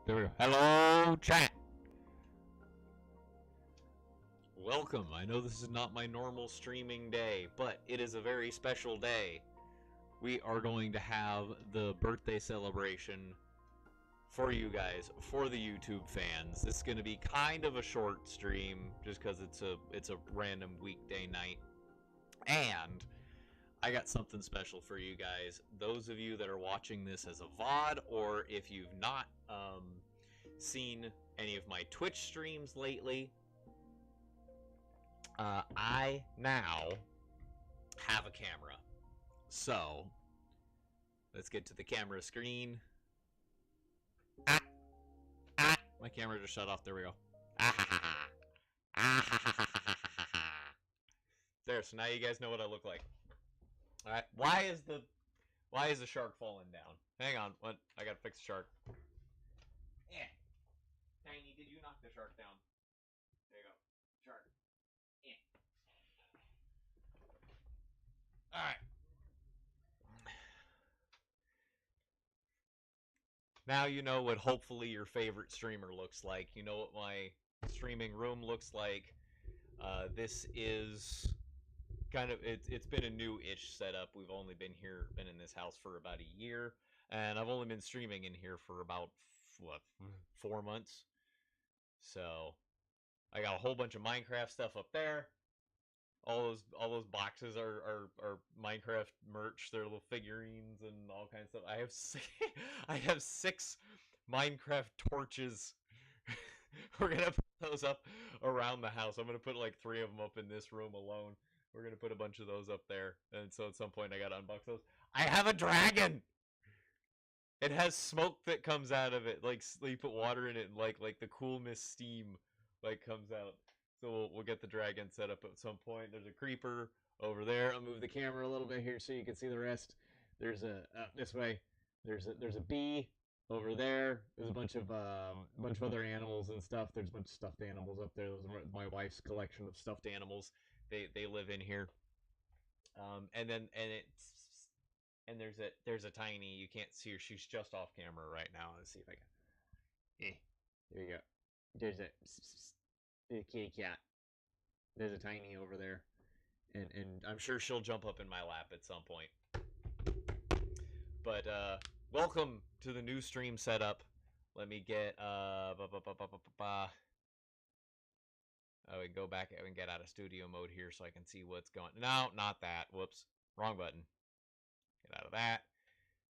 There we go. Hello, chat. Welcome. I know this is not my normal streaming day, but it is a very special day. We are going to have the birthday celebration for you guys, for the YouTube fans. This is going to be kind of a short stream, just because it's a random weekday night, and I got something special for you guys. Those of you that are watching this as a VOD, or if you've not seen any of my Twitch streams lately, I now have a camera. So let's get to the camera screen. My camera just shut off. There we go. There. So now you guys know what I look like. All right. Why is the shark falling down? Hang on. What? I gotta fix the shark. Yeah. Tiny, did you knock the shark down? There you go. Shark. Yeah. All right. Now you know what hopefully your favorite streamer looks like. You know what my streaming room looks like. This is kind of it's been a new-ish setup. We've only been in this house for about a year, and I've only been streaming in here for about what 4 months. So I got a whole bunch of Minecraft stuff up there. All those boxes are Minecraft merch. They're little figurines and all kinds of stuff. I have six Minecraft torches. We're gonna put those up around the house. I'm gonna put like 3 of them up in this room alone. We're gonna put a bunch of those up there, and so at some point I gotta unbox those. I have a dragon. It has smoke that comes out of it, like you put water in it, and like the cool mist steam like comes out. So we'll get the dragon set up at some point. There's a creeper over there. I'll move the camera a little bit here so you can see the rest. There's a this way. There's a bee over there. There's a bunch of other animals and stuff. There's a bunch of stuffed animals up there. Those are my wife's collection of stuffed animals. They live in here. And there's a tiny. You can't see her. She's just off camera right now. Let's see if I can. There you go. There's a kitty cat. There's a tiny over there, and I'm sure she'll jump up in my lap at some point. But welcome to the new stream setup. Let me get we can go back and get out of studio mode here so I can see what's going. No, not that. Whoops, wrong button. Get out of that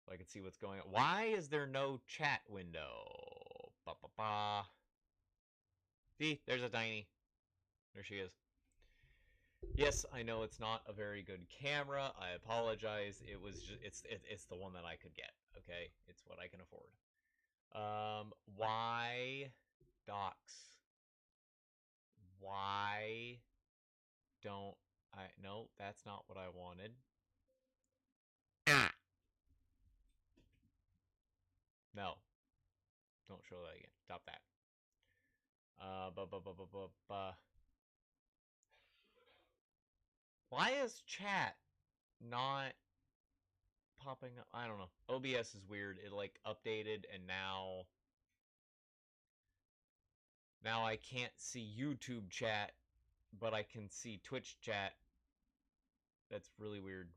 so I can see what's going on. Why is there no chat window? See, there's a tiny. There she is. Yes, I know it's not a very good camera. I apologize. It was just it's the one that I could get. Okay, it's what I can afford. Why docs? Why don't I? No, that's not what I wanted. No, don't show that again. Stop that. Why is chat not popping up? I don't know. OBS is weird. It like updated and now I can't see YouTube chat, but I can see Twitch chat. That's really weird.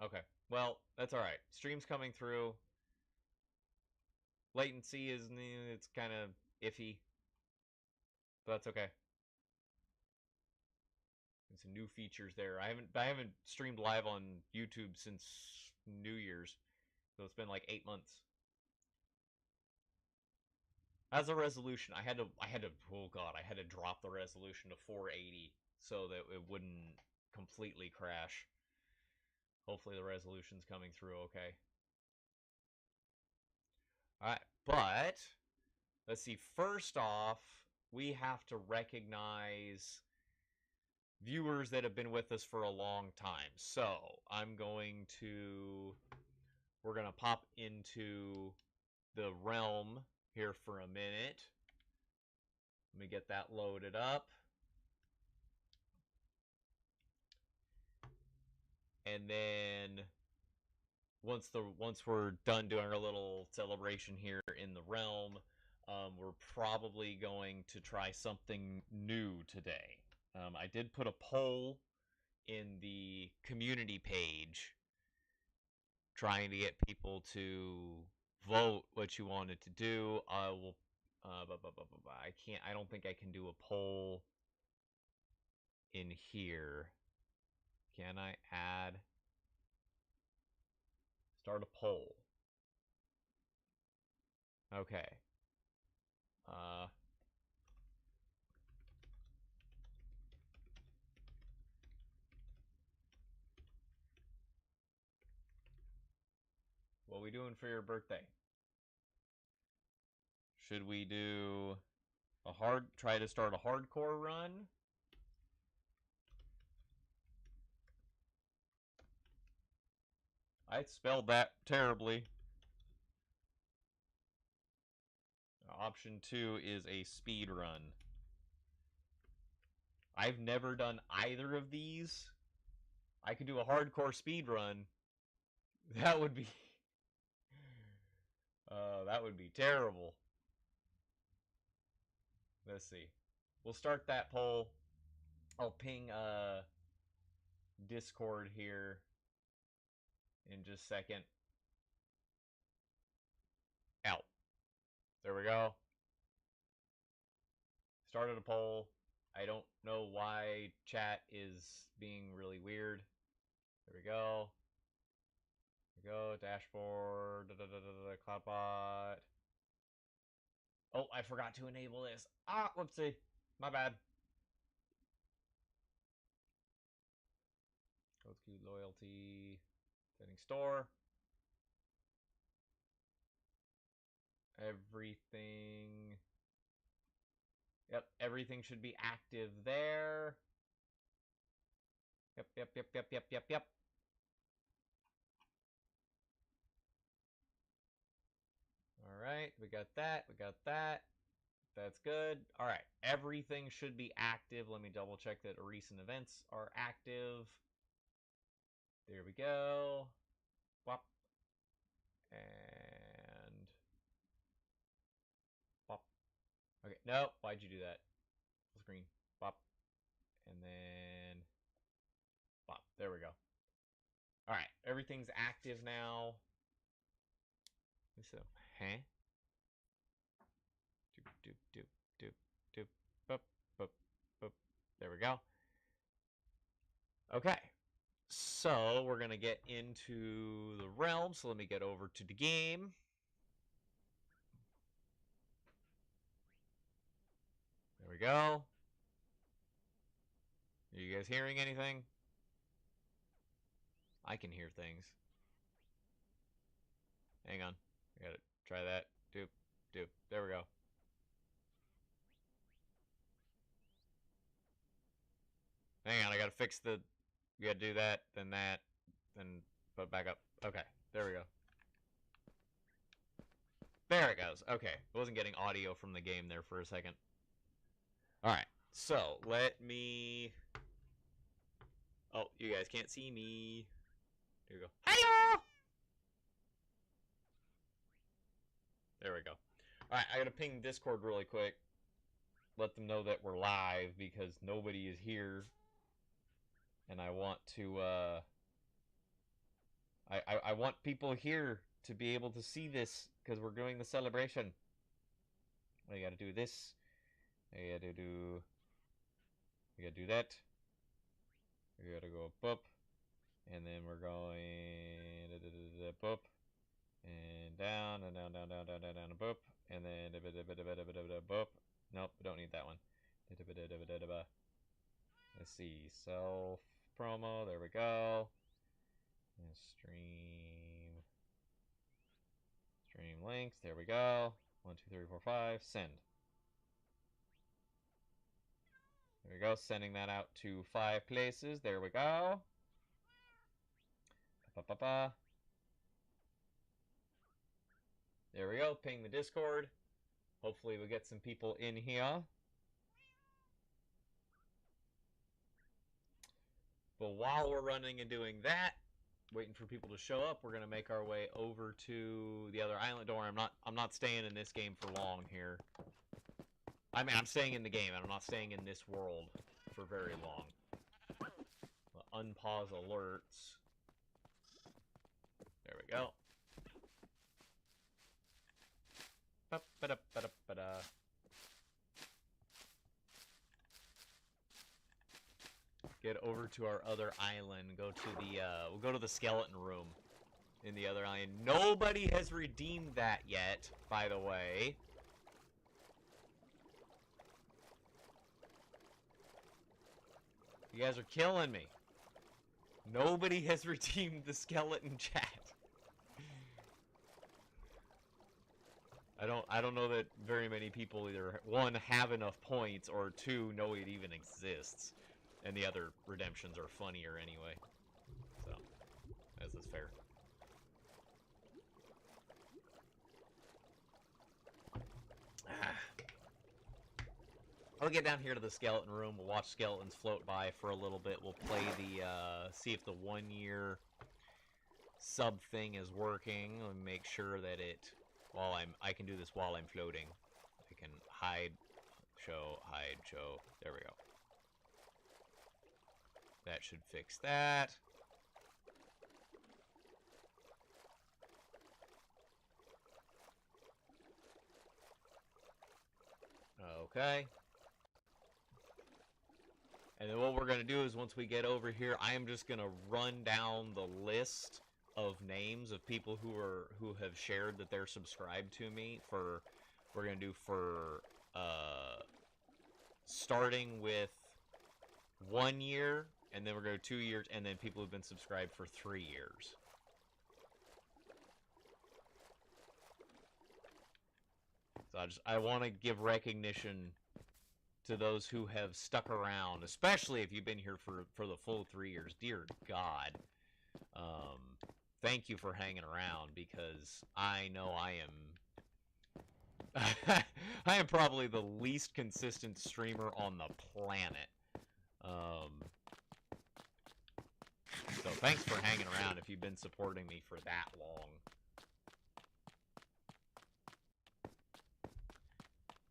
Okay. Well, that's all right. Stream's coming through. Latency is it's kind of iffy, but that's okay. There's some new features there. I haven't streamed live on YouTube since New Year's, so it's been like 8 months. As a resolution, I had to oh god, I had to drop the resolution to 480 so that it wouldn't completely crash. Hopefully the resolution's coming through okay. Alright, but let's see. First off, we have to recognize viewers that have been with us for a long time. So we're going to pop into the realm here for a minute. Let me get that loaded up. And then once we're done doing our little celebration here in the realm, we're probably going to try something new today. I did put a poll in the community page trying to get people to vote what you wanted to do. I will. I can't. I don't think I can do a poll in here. Can I add? Start a poll. Okay. Uh. What are we doing for your birthday? Should we do try to start a hardcore run? I spelled that terribly. Option 2 is a speed run. I've never done either of these. I could do a hardcore speed run. That would be that would be terrible. Let's see. We'll start that poll. I'll ping Discord here in just a second. Out. There we go. Started a poll. I don't know why chat is being really weird. There we go. There we go. Dashboard. CloudBot. Oh, I forgot to enable this. Ah, whoopsie. My bad. Let's do loyalty. Setting store. Everything. Yep, everything should be active there. Yep. Alright, we got that. That's good. Alright, everything should be active. Let me double check that recent events are active. There we go. Bop. And bop. Okay, no, why'd you do that? Full screen. Bop. And then bop. There we go. Alright, everything's active now. So, huh? Doop. Boop, boop, boop. There we go. Okay. So, we're going to get into the realm. So, let me get over to the game. There we go. Are you guys hearing anything? I can hear things. Hang on. I gotta try that. Doop. There we go. Hang on, I gotta fix the... We gotta do that, then put it back up. Okay, there we go. There it goes. Okay, I wasn't getting audio from the game there for a second. Alright, so let me... Oh, you guys can't see me. There we go. Hello! There we go. Alright, I gotta ping Discord really quick. Let them know that we're live because nobody is here. And I want to, I want people here to be able to see this because we're doing the celebration. I gotta do this. I gotta do... We gotta do that. We gotta go boop. And then we're going... Boop. And down, and down, and boop. And then... Boop. Nope, we don't need that one. Let's see. Self promo. There we go. And stream links. There we go. 1, 2, 3, 4, 5. Send. There we go. Sending that out to 5 places. There we go. There we go. Ping the Discord. Hopefully we'll get some people in here. But while we're running and doing that, waiting for people to show up. We're gonna make our way over to the other island. Don't worry, I'm not staying in this game for long here. I mean, I'm staying in the game, and I'm not staying in this world for very long. Unpause alerts. There we go. Ba-ba-da-ba-da-ba-da. Get over to our other island. Go to the, we'll go to the skeleton room in the other island. Nobody has redeemed that yet, by the way. You guys are killing me. Nobody has redeemed the skeleton chat. I don't know that very many people either, one, have enough points, or two, know it even exists. And the other redemptions are funnier anyway. So, as is fair. I'll get down here to the skeleton room. We'll watch skeletons float by for a little bit. We'll play the, see if the 1 year sub thing is working. Let me make sure that it, I can do this while I'm floating. I can hide, show. There we go. That should fix that. Okay. And then what we're going to do is once we get over here, I am just going to run down the list of names of people who have shared that they're subscribed to me for, we're going to do for, starting with 1 year, and then we're going to 2 years, and then people who've been subscribed for 3 years. So I want to give recognition to those who have stuck around, especially if you've been here for the full 3 years. Dear God, thank you for hanging around, because I know I am I am probably the least consistent streamer on the planet. So thanks for hanging around if you've been supporting me for that long.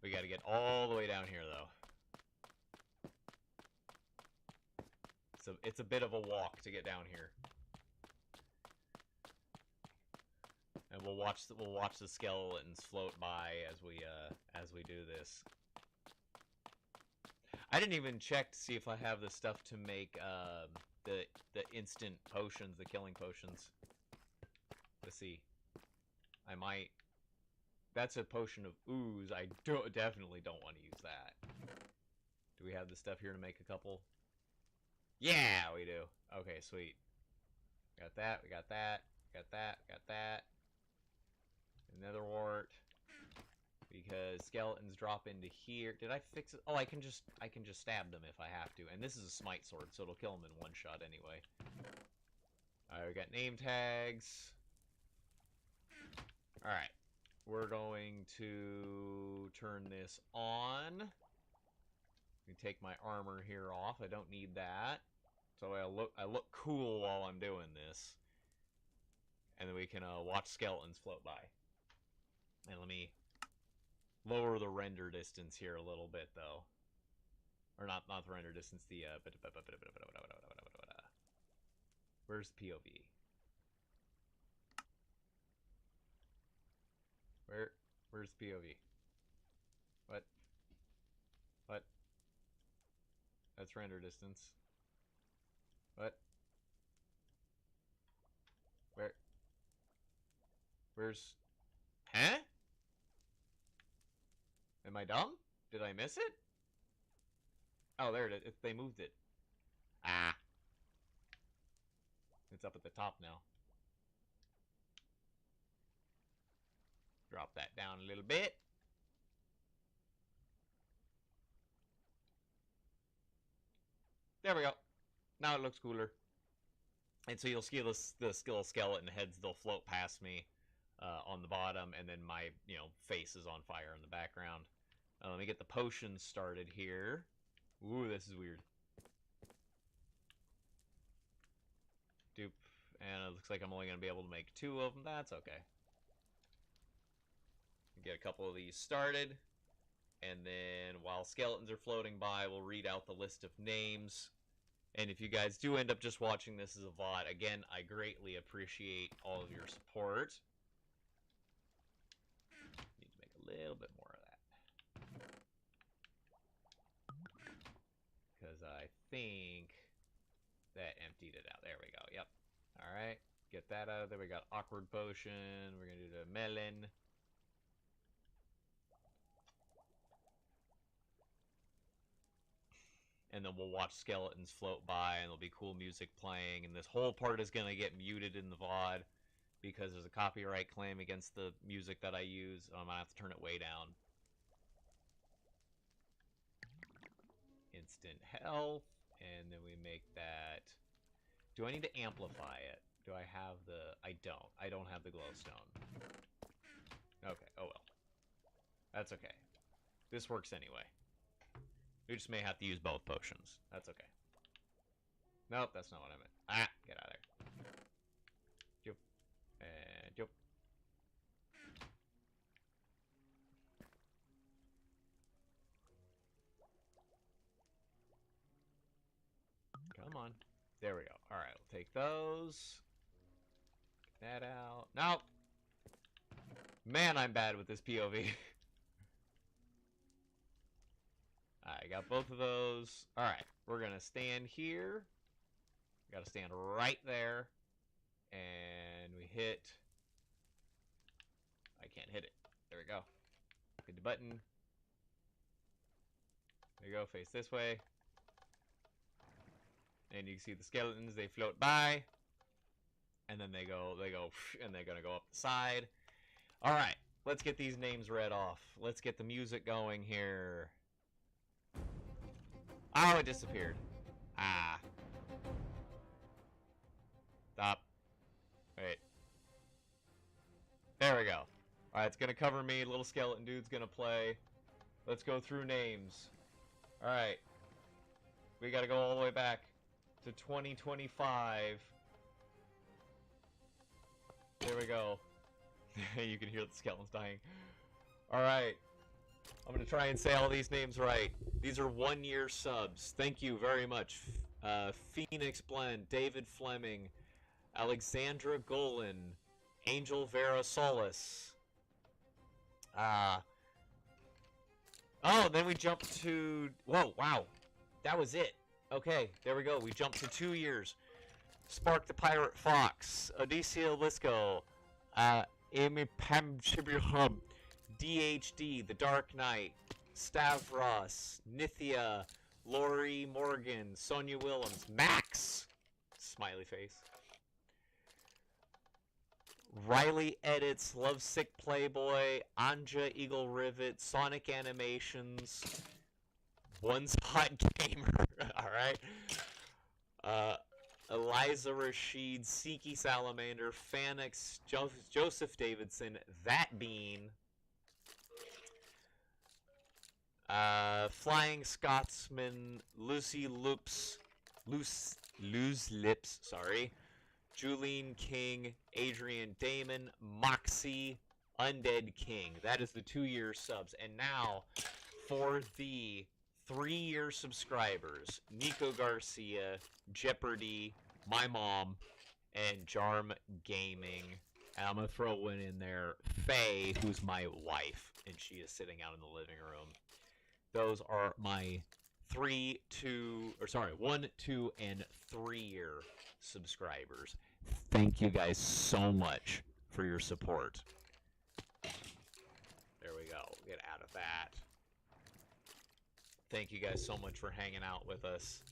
We got to get all the way down here, though. So it's a bit of a walk to get down here. And we'll watch the skeletons float by as we do this. I didn't even check to see if I have the stuff to make the instant potions, the killing potions. Let's see. I might. That's a potion of ooze. I definitely don't want to use that. Do we have the stuff here to make a couple? Yeah, we do. Okay, sweet. Got that. We got that. Got that. Got that. Nether wart. Because skeletons drop into here. Did I fix it? Oh, I can just stab them if I have to. And this is a smite sword, so it'll kill them in one shot anyway. Alright, we got name tags. Alright. We're going to turn this on. Let me take my armor here off. I don't need that. So I look cool while I'm doing this. And then we can watch skeletons float by. And let me lower the render distance here a little bit, though. Or not the render distance, the where's the POV? Where's the POV? What? What? That's render distance. What? Where's... Huh? Am I dumb? Did I miss it? Oh, there it is. They moved it. Ah. It's up at the top now. Drop that down a little bit. There we go. Now it looks cooler. And so you'll see the skeleton heads, they'll float past me on the bottom, and then my, face is on fire in the background. Let me get the potions started here. Ooh, this is weird. Dupe. And it looks like I'm only going to be able to make 2 of them. That's okay. Get a couple of these started. And then while skeletons are floating by, we'll read out the list of names. And if you guys do end up just watching this as a VOD, again, I greatly appreciate all of your support. Need to make a little bit more of that. Because I think that emptied it out. There we go. Yep. Alright. Get that out of there. We got Awkward Potion. We're going to do the Melon. And then we'll watch skeletons float by, and there'll be cool music playing, and this whole part is going to get muted in the VOD because there's a copyright claim against the music that I use. I'm going to have to turn it way down. Instant health, and then we make that... Do I need to amplify it? Do I have the... I don't. I don't have the glowstone. Okay, oh well. That's okay. This works anyway. We just may have to use both potions. That's okay. Nope, that's not what I meant. Ah, get out of there. Jump. And jump. Come on. There we go. Alright, we'll take those. Get that out. Nope. Man, I'm bad with this POV. I got both of those. Alright, we're going to stand here. We got to stand right there. And we hit... I can't hit it. There we go. Hit the button. There you go, face this way. And you can see the skeletons, they float by. And then they go, and they're going to go up the side. Alright, let's get these names read off. Let's get the music going here. Oh, it disappeared. Ah. Stop. Wait. There we go. Alright, it's gonna cover me. Little skeleton dude's gonna play. Let's go through names. Alright. We gotta go all the way back to 2025. There we go. You can hear the skeletons dying. Alright. I'm going to try and say all these names right. These are 1-year subs. Thank you very much. Phoenix Blend, David Fleming, Alexandra Golan, Angel Vera Solis. Oh, then we jumped to... Whoa, wow. That was it. Okay, there we go. We jumped to 2 years. Spark the Pirate Fox, Odysseus Lisco, Amy Pam Shibirhub, DHD, The Dark Knight, Stavros, Nithya, Lori Morgan, Sonia Willems, Max, smiley face, Riley Edits, Lovesick Playboy, Anja Eagle Rivet, Sonic Animations, One's Hot Gamer, alright, Eliza Rashid, Siki Salamander, Fanix, Joseph Davidson, That Bean, Flying Scotsman, Lucy Loops, Loose Lips, sorry, Julene King, Adrian Damon, Moxie, Undead King. That is the 2-year subs. And now, for the 3-year subscribers, Nico Garcia, Jeopardy, my mom, and Jarm Gaming. And I'm going to throw one in there, Faye, who's my wife, and she is sitting out in the living room. Those are my 1, 2, and 3-year subscribers. Thank you guys so much for your support. There we go. Get out of that. Thank you guys so much for hanging out with us.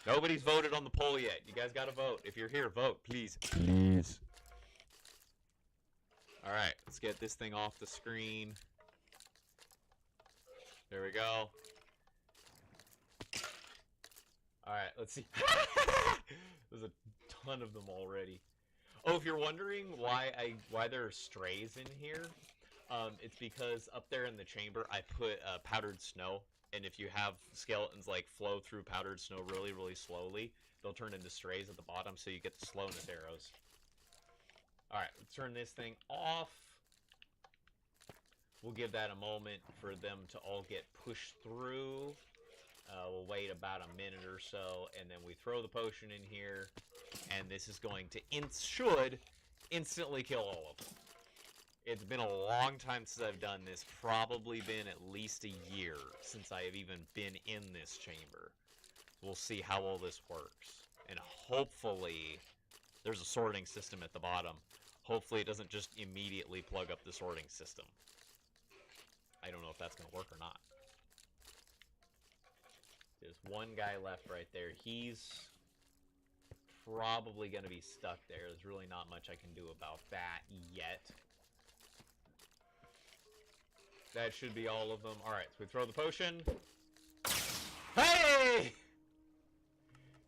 Nobody's voted on the poll yet. You guys gotta vote. If you're here, vote, please. Please. Alright, let's get this thing off the screen. There we go. Alright, let's see. There's a ton of them already. Oh, if you're wondering why there are strays in here, it's because up there in the chamber I put powdered snow, and if you have skeletons like flow through powdered snow really, really slowly, they'll turn into strays at the bottom, so you get the slowness arrows. Alright, let's turn this thing off. We'll give that a moment for them to all get pushed through. We'll wait about a minute or so, and then we throw the potion in here, and this is going to should instantly kill all of them. It's been a long time since I've done this, probably been at least a year since I have even been in this chamber. We'll see how all this works, and hopefully there's a sorting system at the bottom. Hopefully it doesn't just immediately plug up the sorting system. I don't know if that's going to work or not. There's one guy left right there. He's probably going to be stuck there. There's really not much I can do about that yet. That should be all of them. Alright, so we throw the potion. Hey!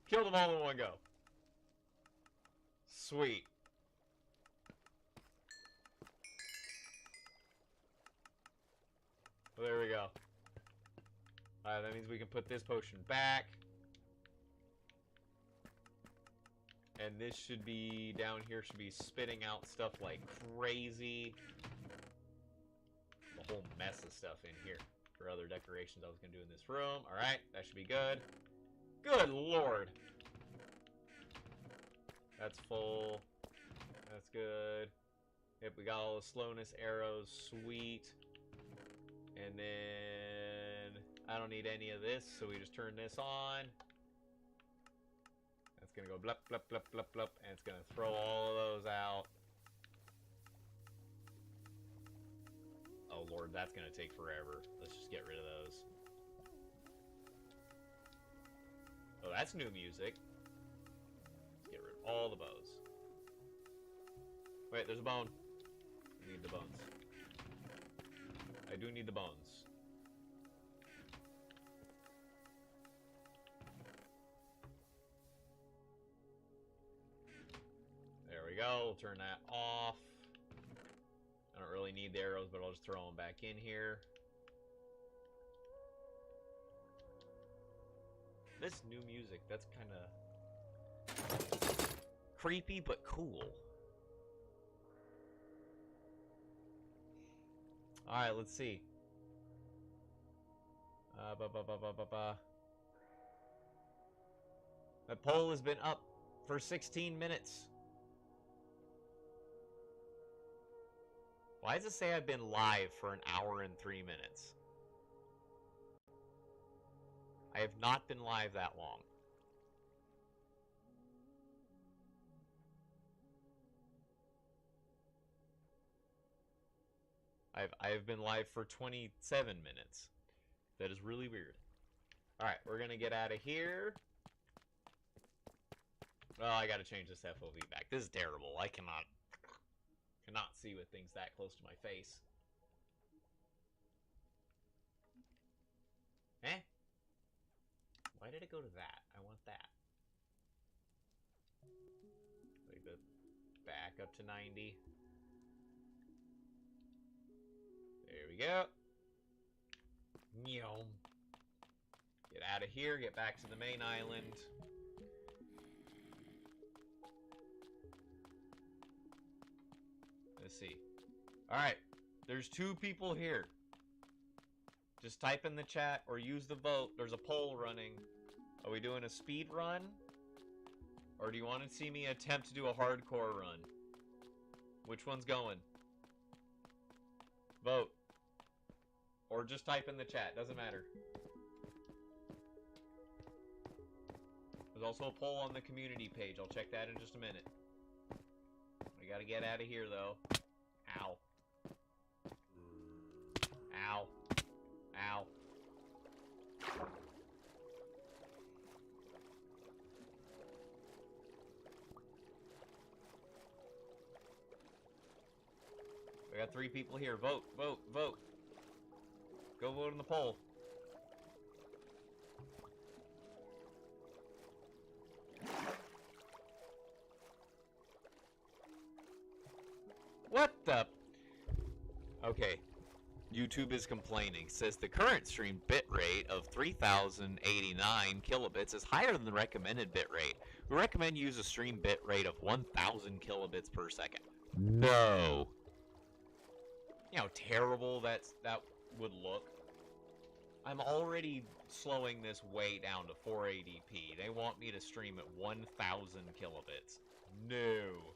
Kill them all in one go. Sweet. Well, there we go. Alright, that means we can put this potion back. And this should be, down here, should be spitting out stuff like crazy. A whole mess of stuff in here for other decorations I was going to do in this room. Alright, that should be good. Good lord! That's full. That's good. Yep, we got all the slowness arrows. Sweet. And then I don't need any of this, so we just turn this on. That's gonna go blup, blup, blup, blup, blup, and it's gonna throw all of those out. Oh lord, that's gonna take forever. Let's just get rid of those. Oh, that's new music. Let's get rid of all the bows. Wait, there's a bone. I need the bones. I do need the bones. There we go. We'll turn that off. I don't really need the arrows, but I'll just throw them back in here. This new music, that's kind of creepy but cool. Alright, let's see. The poll has been up for 16 minutes. Why does it say I've been live for an hour and 3 minutes? I have not been live that long. I've been live for 27 minutes. That is really weird. Alright, we're gonna get out of here. Well, I gotta change this FOV back. This is terrible. I cannot see with things that close to my face. Eh? Why did it go to that? I want that. Like the back up to 90. There we go. Nyom. Get out of here, get back to the main island. Let's see. Alright, there's 2 people here. Just type in the chat or use the vote. There's a poll running. Are we doing a speed run? Or do you want to see me attempt to do a hardcore run? Which one's going? Vote. Or just type in the chat, doesn't matter. There's also a poll on the community page. I'll check that in just a minute. We gotta get out of here, though. Ow. Ow. Ow. We got 3 people here. Vote, vote, vote. Go vote in the poll. What the? Okay. YouTube is complaining. Says the current stream bitrate of 3089 kilobits is higher than the recommended bitrate. We recommend you use a stream bitrate of 1000 kilobits per second. No. You know how terrible that would look? I'm already slowing this way down to 480p. They want me to stream at 1000 kilobits. No.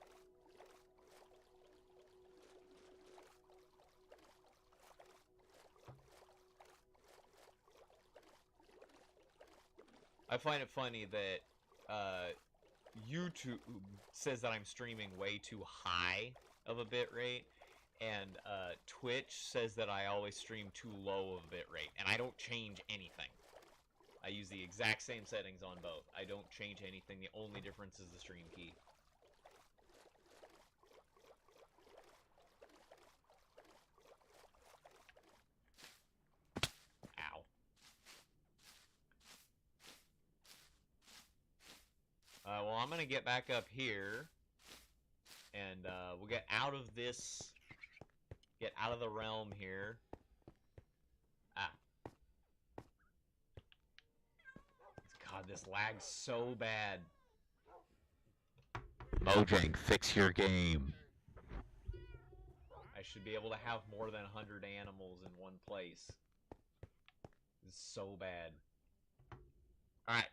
I find it funny that YouTube says that I'm streaming way too high of a bit rate, and Twitch says that I always stream too low of a bit rate, and I don't change anything. I use the exact same settings on both. I don't change anything. The only difference is the stream key. Ow. Well, I'm going to get back up here, and we'll get out of this, get out of the realm here. Ah. God, this lag's so bad. Mojang, fix your game. I should be able to have more than 100 animals in one place. This is so bad. Alright.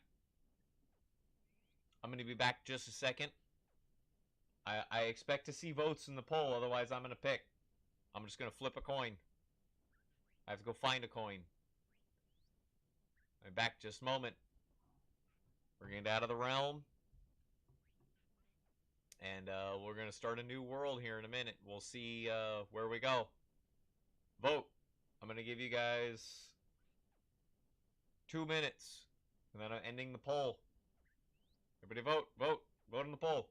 I'm going to be back just a second. I expect to see votes in the poll, otherwise I'm going to pick. I'm just going to flip a coin. I have to go find a coin. I'm back just a moment. We're getting out of the realm. And we're going to start a new world here in a minute. We'll see where we go. Vote. I'm going to give you guys 2 minutes. And then I'm ending the poll. Everybody vote. Vote. Vote in the poll.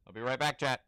I'll be right back, chat.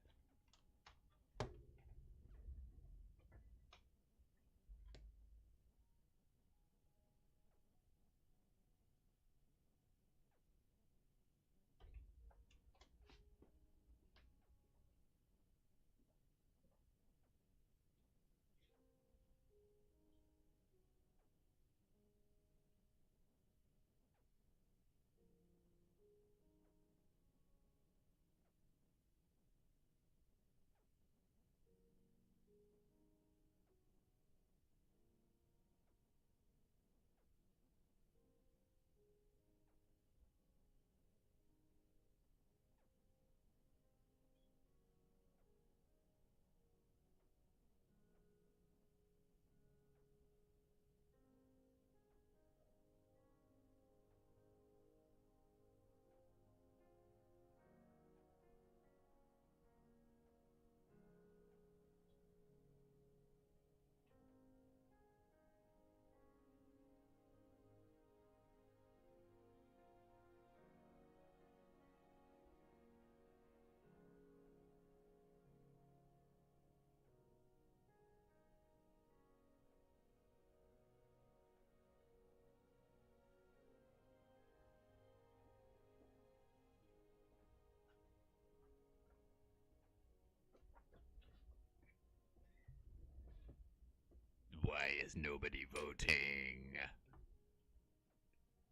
Why is nobody voting?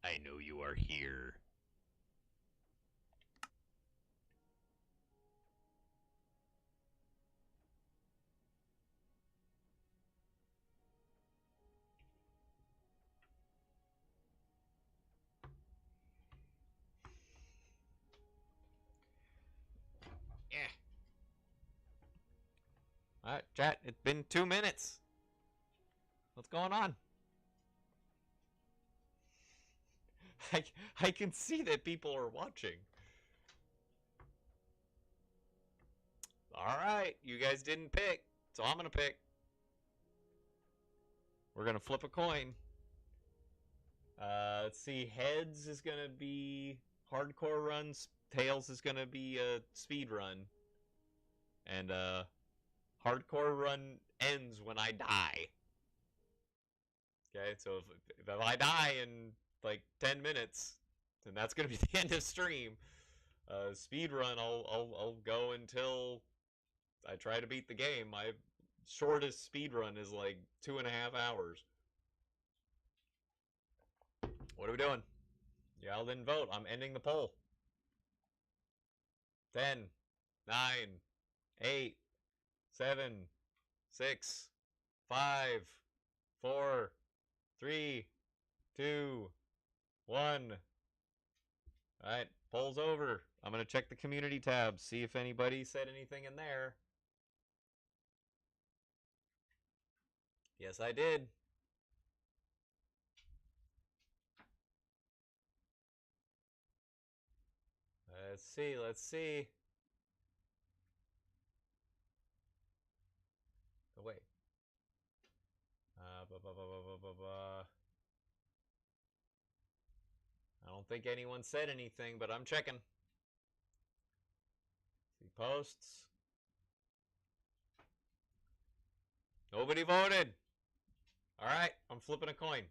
I know you are here. Yeah. Alright, chat, it's been 2 minutes. What's going on? I can see that people are watching. Alright, you guys didn't pick, so I'm gonna pick. We're gonna flip a coin. Let's see, heads is gonna be hardcore runs, tails is gonna be a speed run. And hardcore run ends when I die. Okay, so if I die in like 10 minutes, then that's gonna be the end of stream. Speed run, I'll go until I try to beat the game. My shortest speed run is like 2.5 hours. What are we doing? Y'all didn't vote. I'm ending the poll. 10, 9, 8, 7, 6, 5, 4, 3, 2, 1. Alright, poll's over. I'm going to check the community tab, see if anybody said anything in there. Yes, I did. Let's see, let's see. Oh, wait. I don't think anyone said anything, but I'm checking. See posts. Nobody voted. All right, I'm flipping a coin.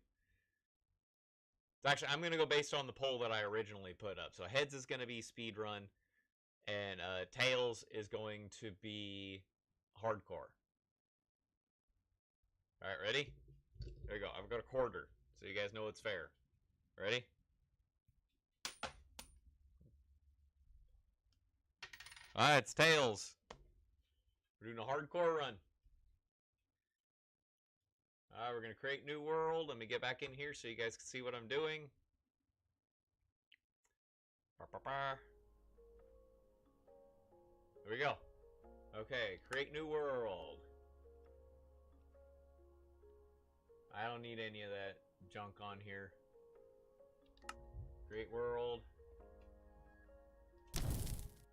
Actually, I'm going to go based on the poll that I originally put up. So heads is going to be speedrun, and tails is going to be hardcore. All right, ready? There you go. I've got a quarter, so you guys know it's fair. Ready? All right, it's tails. We're doing a hardcore run. All right, we're going to create new world. Let me get back in here so you guys can see what I'm doing. There we go. Okay, create new world. I don't need any of that junk on here. Create world.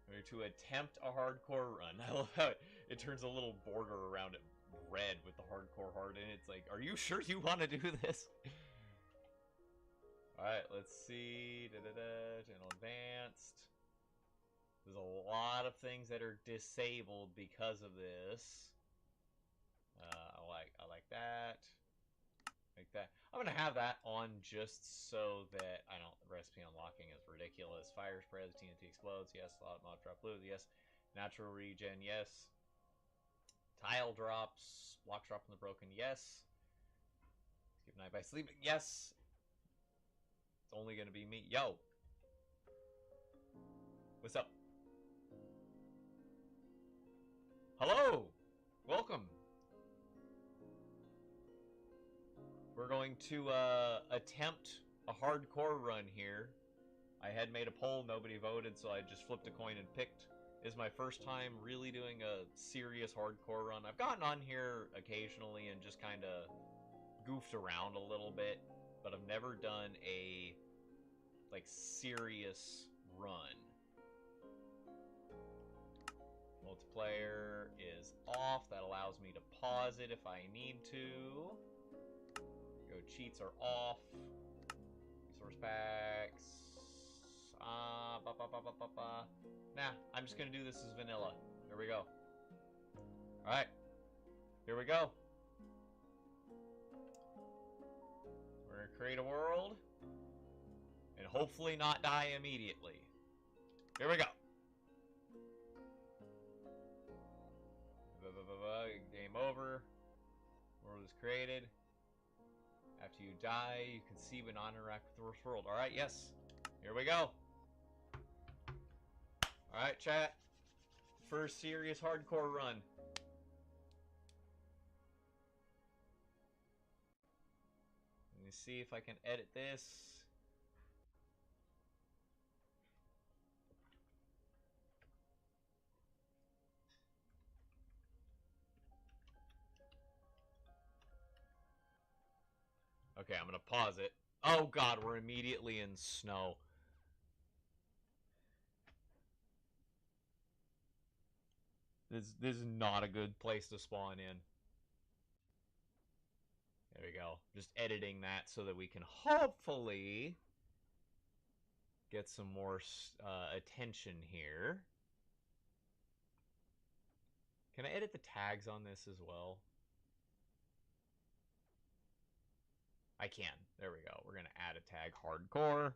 We're to attempt a hardcore run. I love how it turns a little border around it red with the hardcore heart in it. It's like, are you sure you want to do this? Alright, let's see. Channel advanced. There's a lot of things that are disabled because of this. I like that. Like that. I'm gonna have that on just so that I don't. Recipe unlocking is ridiculous. Fire spreads, TNT explodes. Yes. Mod drop blue. Yes. Natural regen. Yes. Tile drops. Blocks drop from the broken. Yes. Skip night by sleeping. Yes. It's only gonna be me. Yo. What's up? Hello. Welcome. We're going to attempt a hardcore run here. I had made a poll, nobody voted, so I just flipped a coin and picked. This is my first time really doing a serious hardcore run. I've gotten on here occasionally and just kind of goofed around a little bit, but I've never done a like serious run. Multiplayer is off. That allows me to pause it if I need to. Go cheats are off. Resource packs. Nah, I'm just gonna do this as vanilla. Here we go. Alright. Here we go. We're gonna create a world. And hopefully not die immediately. Here we go. Game over. World is created. After you die, you can see but not interact with the real world. Alright, yes. Here we go. Alright, chat. First serious hardcore run. Let me see if I can edit this. Okay, I'm gonna pause it. Oh god, we're immediately in snow. This is not a good place to spawn in. There we go. Just editing that so that we can hopefully get some more attention here. Can I edit the tags on this as well? I can. There we go. We're going to add a tag hardcore.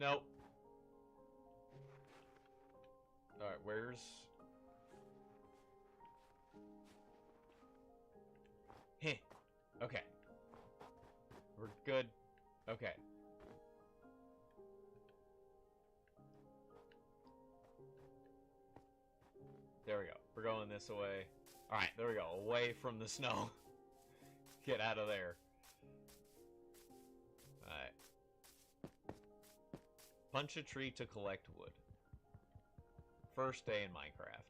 Nope. Alright, where's... Heh. Okay. We're good. Okay. There we go. We're going this way. Alright, there we go. Away from the snow. Get out of there. Alright. Punch a tree to collect wood. First day in Minecraft.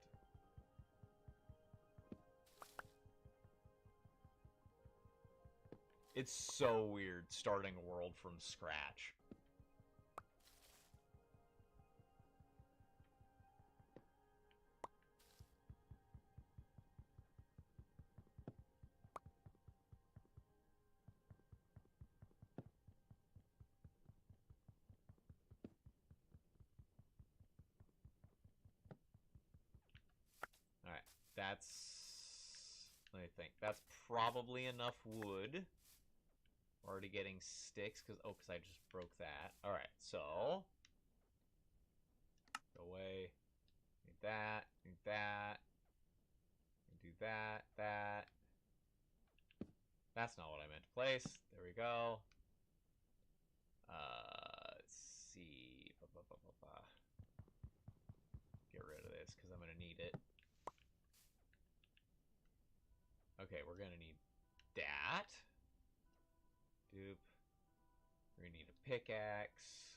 It's so weird starting a world from scratch. Alright, let me think. That's probably enough wood. Already getting sticks, because I just broke that. Alright, so... Go away. Need that, need that. Do that, that. That's not what I meant to place. There we go. Let's see. Get rid of this, because I'm going to need it. Okay, we're going to need that. Doop. We're going to need a pickaxe.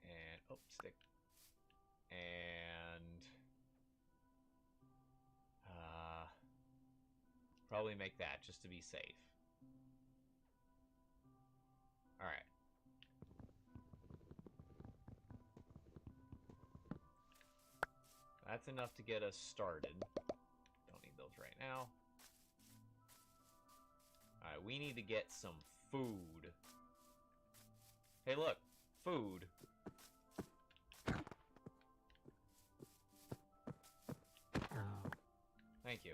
And, oh, stick. And, probably make that, just to be safe. Alright. That's enough to get us started. Don't need those right now. Alright, we need to get some food. Hey, look. Food. Thank you.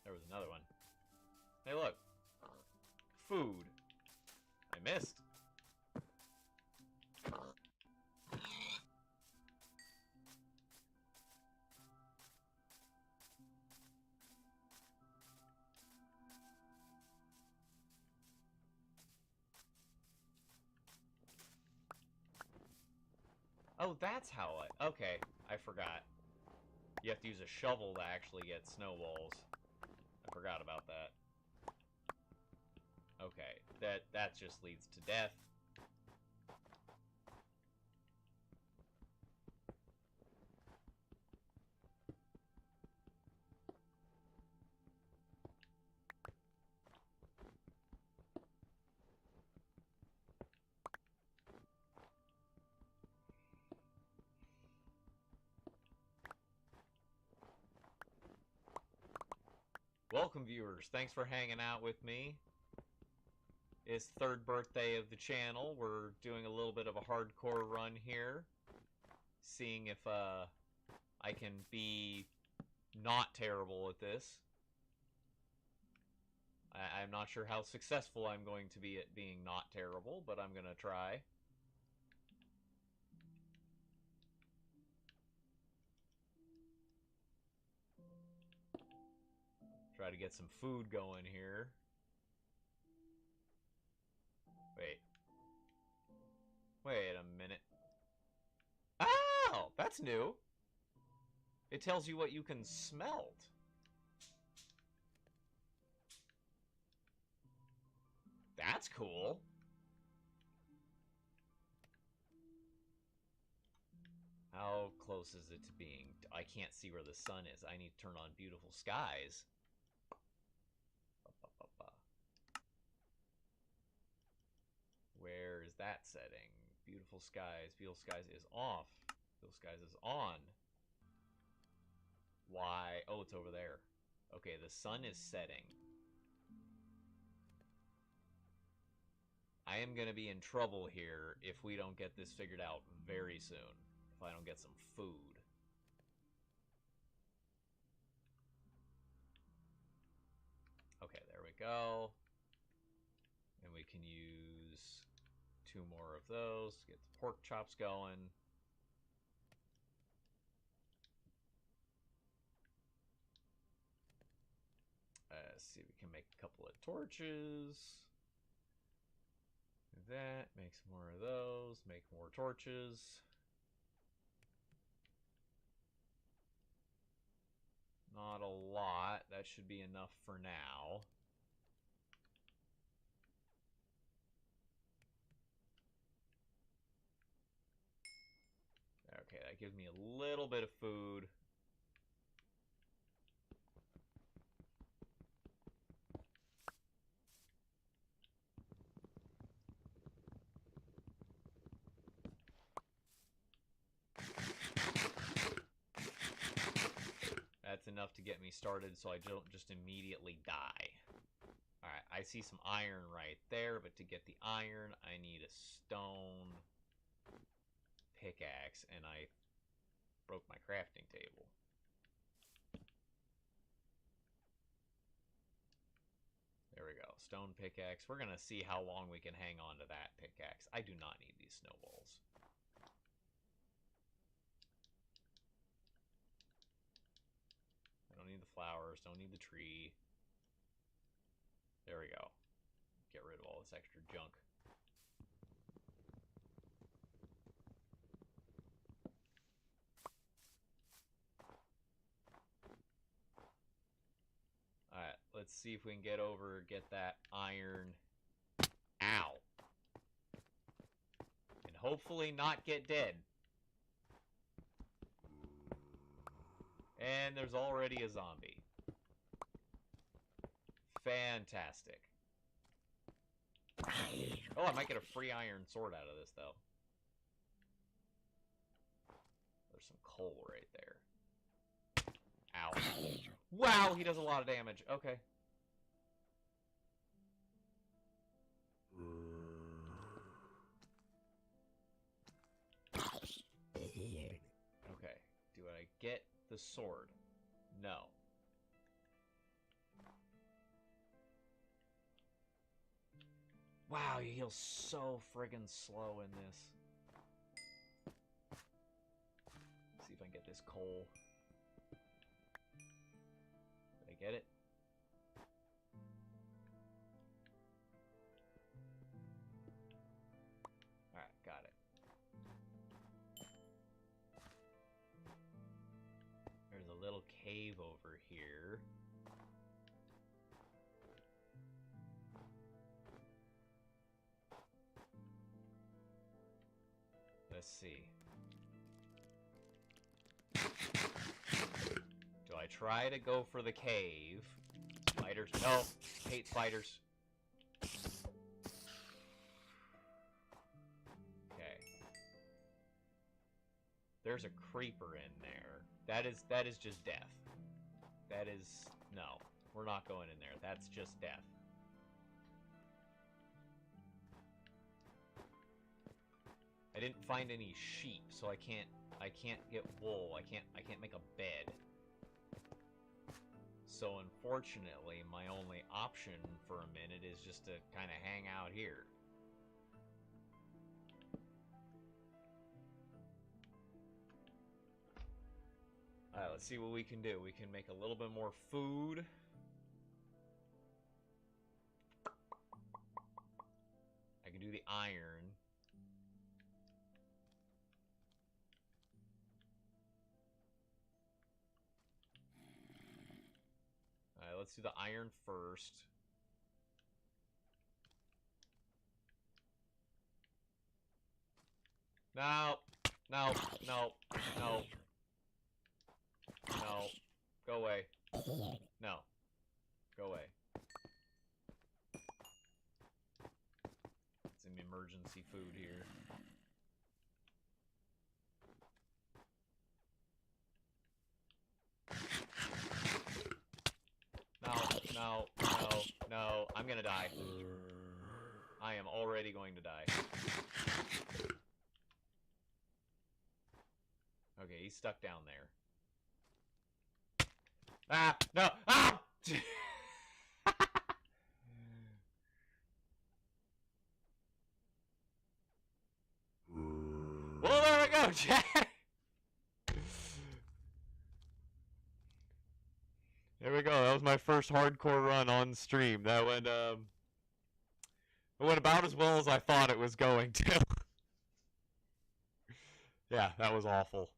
There was another one. Hey, look. Food. I missed. Oh, that's how okay, I forgot. You have to use a shovel to actually get snowballs. I forgot about that. Okay, that just leads to death. Welcome, viewers. Thanks for hanging out with me. It's third birthday of the channel. We're doing a little bit of a hardcore run here. Seeing if I can be not terrible at this. I'm not sure how successful I'm going to be at being not terrible, but I'm going to try. Try to get some food going here. Wait a minute. Oh, that's new. It tells you what you can smelt. That's cool. How close is it to being... I can't see where the sun is. I need to turn on beautiful skies. Where is that setting? Beautiful skies. Beautiful skies is off. Beautiful skies is on. Why? Oh, it's over there. Okay, the sun is setting. I am going to be in trouble here if we don't get this figured out very soon. If I don't get some food. Okay, there we go. And we can use 2 more of those. Get the pork chops going. Let's see, we can make a couple of torches. Do that, make some more of those, make more torches. Not a lot, that should be enough for now. Okay, that gives me a little bit of food. That's enough to get me started so I don't just immediately die. Alright, I see some iron right there, but to get the iron, I need a stone pickaxe, and I broke my crafting table. There we go, stone pickaxe. We're gonna see how long we can hang on to that pickaxe. I do not need these snowballs. I don't need the flowers, don't need the tree. There we go. Get rid of all this extra junk. Alright, let's see if we can get over, get that iron. Ow. And hopefully not get dead. And there's already a zombie. Fantastic. Oh, I might get a free iron sword out of this, though. There's some coal right there. Ow. Wow, he does a lot of damage. Okay. Okay. Do I get the sword? No. Wow, he heals so friggin' slow in this. Let's see if I can get this coal. Did I get it? Alright, got it. There's a little cave over here. Let's see. Do I try to go for the cave? Spiders? No! Hate spiders. Okay. There's a creeper in there. That is just death. That is... No. We're not going in there. That's just death. I didn't find any sheep, so I can't get wool. I can't make a bed. So unfortunately, my only option for a minute is just to kind of hang out here. Alright, let's see what we can do. We can make a little bit more food. I can do the iron. Alright, let's do the iron first. No! No! No! No! No. Go away. No. Go away. It's an emergency food here. No, no, no, no. I'm gonna die. I am already going to die. Okay, he's stuck down there. Ah! No! Ah! There we go. That was my first hardcore run on stream. It went about as well as I thought it was going to. Yeah, that was awful.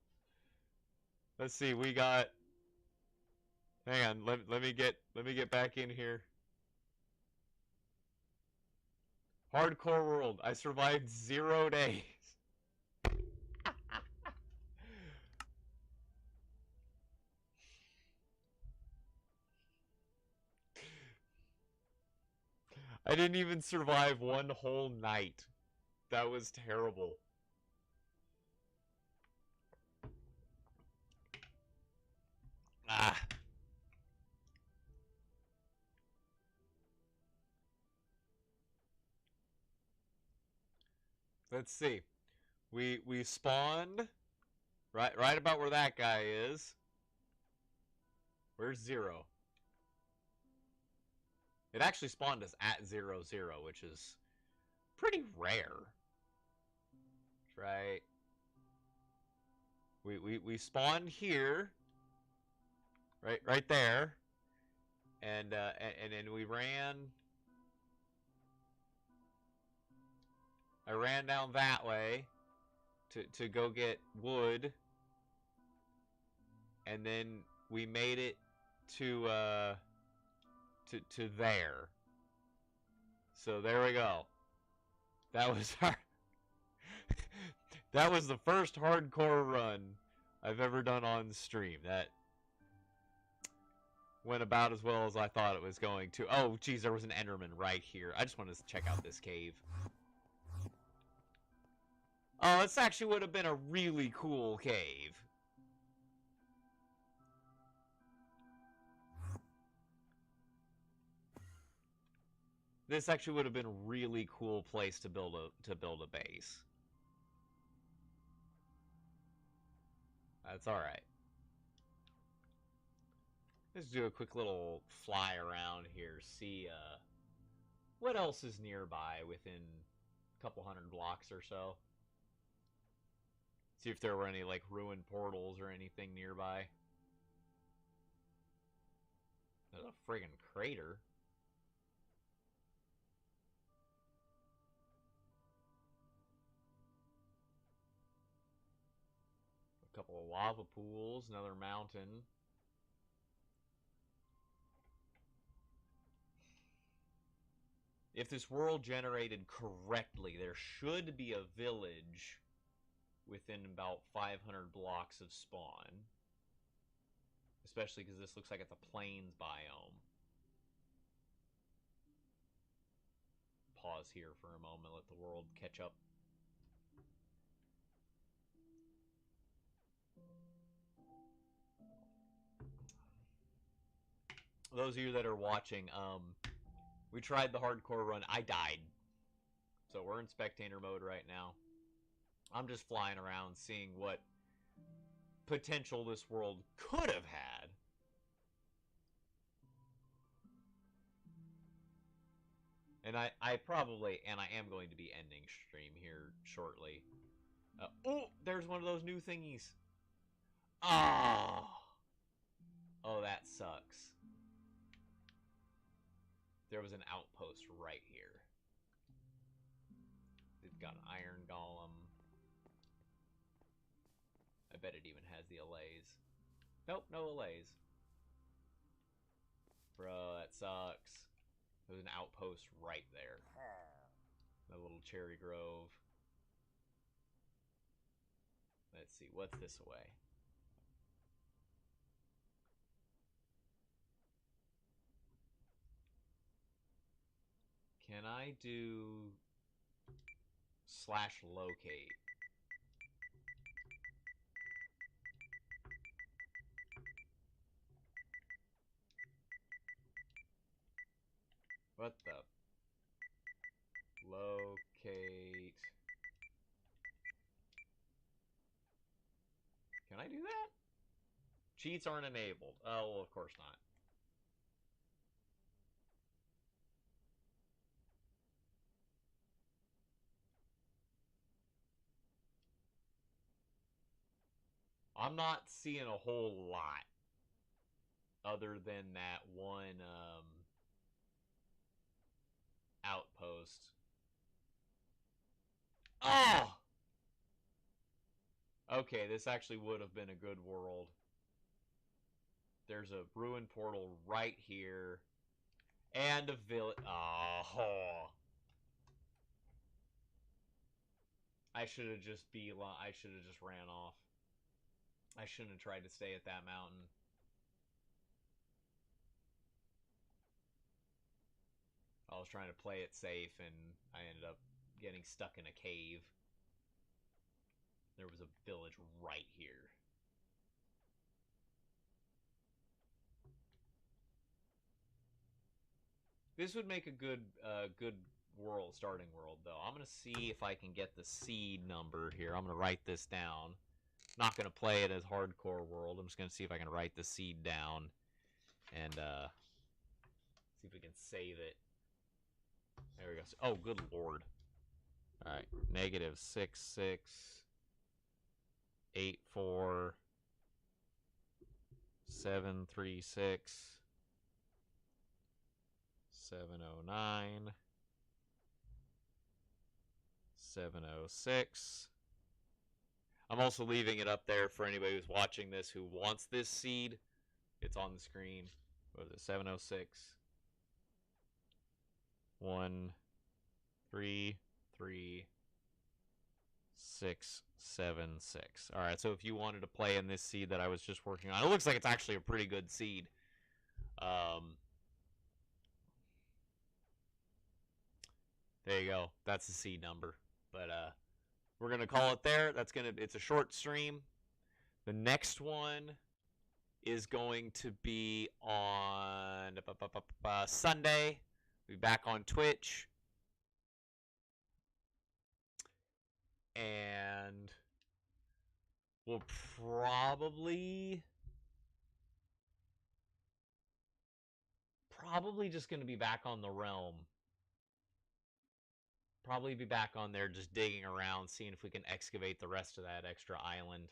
Let's see. We got. Hang on. Let me get back in here. Hardcore world. I survived 0 days. I didn't even survive one whole night. That was terrible. Ah. Let's see. We spawned right about where that guy is. Where's 0? It actually spawned us at 0, 0, which is pretty rare. Right. We spawned here. Right there. And then we ran. I ran down that way to go get wood. And then we made it to there. So there we go. That was our that was the first hardcore run I've ever done on stream. That went about as well as I thought it was going to. Oh, geez, there was an Enderman right here. I just wanted to check out this cave. Oh, this actually would have been a really cool cave. This actually would have been a really cool place to build a base. That's all right. Let's do a quick little fly around here, see what else is nearby within a couple hundred blocks or so. See if there were any like ruined portals or anything nearby. There's a friggin' crater. A couple of lava pools, another mountain. If this world generated correctly, there should be a village within about 500 blocks of spawn. Especially because this looks like it's a plains biome. Pause here for a moment, let the world catch up. Those of you that are watching, we tried the hardcore run. I died. So we're in spectator mode right now. I'm just flying around seeing what potential this world could have had. And I am going to be ending stream here shortly. Oh, there's one of those new thingies. Oh. Oh, that sucks. There was an outpost right here. They've got an iron golem. I bet it even has the allays. Nope, no allays. Bro, that sucks. There's an outpost right there. A little cherry grove. Let's see, what's this way? Can I do /locate? What the? Locate. Can I do that? Cheats aren't enabled. Oh, well, of course not. I'm not seeing a whole lot other than that one outpost. Oh! Okay, this actually would have been a good world. There's a ruin portal right here. And a village. Oh. I should have just ran off. I shouldn't have tried to stay at that mountain. I was trying to play it safe and I ended up getting stuck in a cave. There was a village right here. This would make a good starting world though. I'm gonna see if I can get the seed number here. I'm gonna write this down. I'm not gonna play it as hardcore world. I'm just gonna see if I can write the seed down and see if we can save it. There we go. Oh, good lord. All right, -6684 736 709 706. I'm also leaving it up there for anybody who's watching this who wants this seed. It's on the screen. What is it? 706 1 3 3 6 7 6. All right, so if you wanted to play in this seed that I was just working on, it looks like it's actually a pretty good seed. There you go. That's the seed number. But we're gonna call it there. It's a short stream. The next one is going to be on Sunday. We'll be back on Twitch. And we'll probably just going to be back on the realm. Probably be back on there just digging around, seeing if we can excavate the rest of that extra island.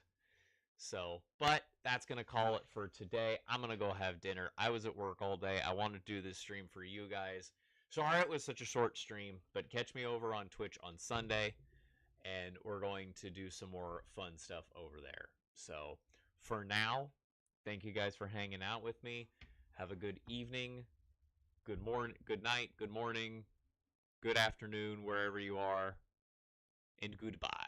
So, but that's going to call it for today. I'm going to go have dinner. I was at work all day. I wanted to do this stream for you guys. Sorry it was such a short stream, but catch me over on Twitch on Sunday, and we're going to do some more fun stuff over there. So, for now, thank you guys for hanging out with me. Have a good evening, good morning, good night, good morning, good afternoon, wherever you are, and goodbye.